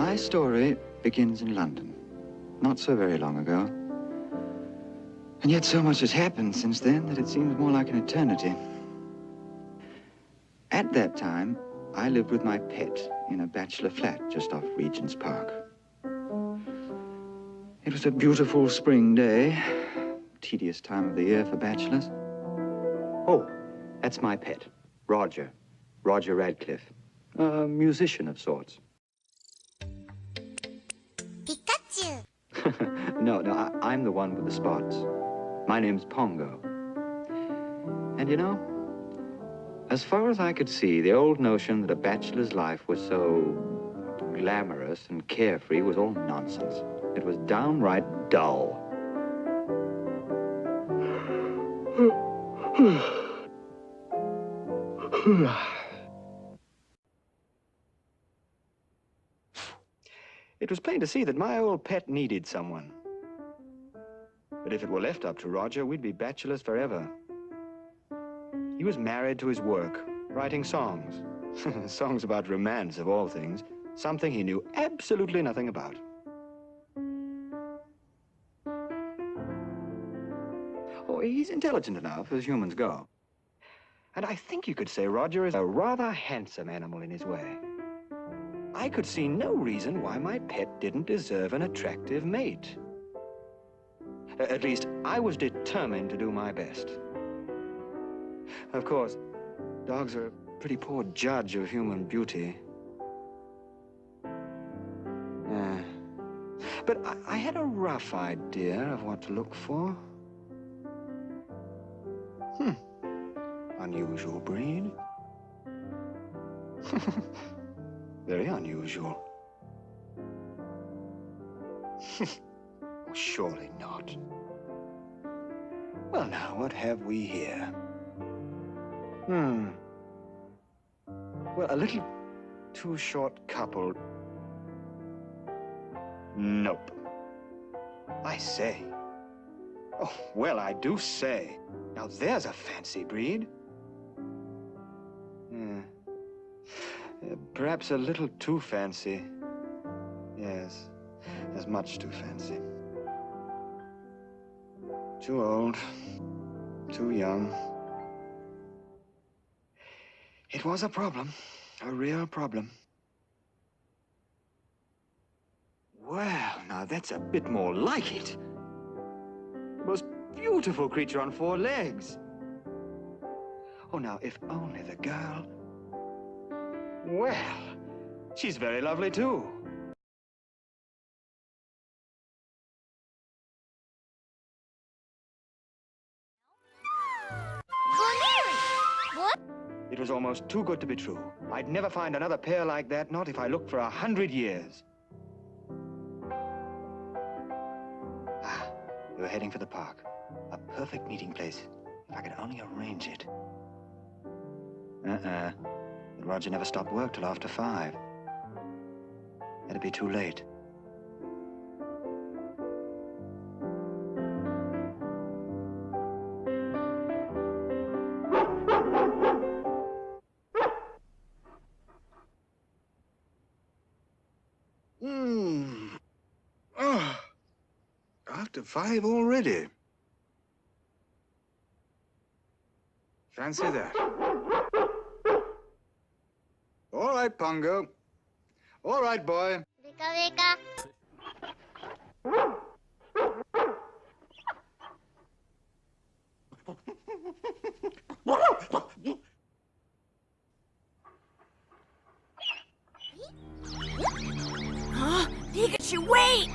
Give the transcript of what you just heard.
My story begins in London, not so very long ago. And yet so much has happened since then that it seems more like an eternity. At that time, I lived with my pet in a bachelor flat just off Regent's Park. It was a beautiful spring day, tedious time of the year for bachelors. Oh, that's my pet, Roger Radcliffe, a musician of sorts. Pikachu! No, I'm the one with the spots. My name's Pongo. And you know, as far as I could see, the old notion that a bachelor's life was so glamorous and carefree was all nonsense. It was downright dull. It was plain to see that my old pet needed someone. But if it were left up to Roger, we'd be bachelors forever. He was married to his work, writing songs. Songs about romance, of all things. Something he knew absolutely nothing about. Oh, he's intelligent enough, as humans go. And I think you could say Roger is a rather handsome animal in his way. I could see no reason why my pet didn't deserve an attractive mate. At least, I was determined to do my best. Of course, dogs are a pretty poor judge of human beauty. But I had a rough idea of what to look for. Unusual breed. Very unusual. Oh, surely not. Well, now, what have we here? Well, a little too short couple. Nope. I say. Oh, well, I do say. Now, there's a fancy breed. Perhaps a little too fancy. Yes, there's much too fancy. Too old, too young. It was a problem, a real problem. Well, now that's a bit more like it. The most beautiful creature on 4 legs. Oh, now, if only the girl... Well, she's very lovely, too. Buneary! What? It was almost too good to be true. I'd never find another pair like that, not if I looked for 100 years. We were heading for the park. A perfect meeting place, if I could only arrange it. But Roger never stopped work till after 5. It'd be too late. Oh, after 5 already. Fancy that. All right, Pongo. All right, boy. Vika vika. Huh? Pikachu, wait!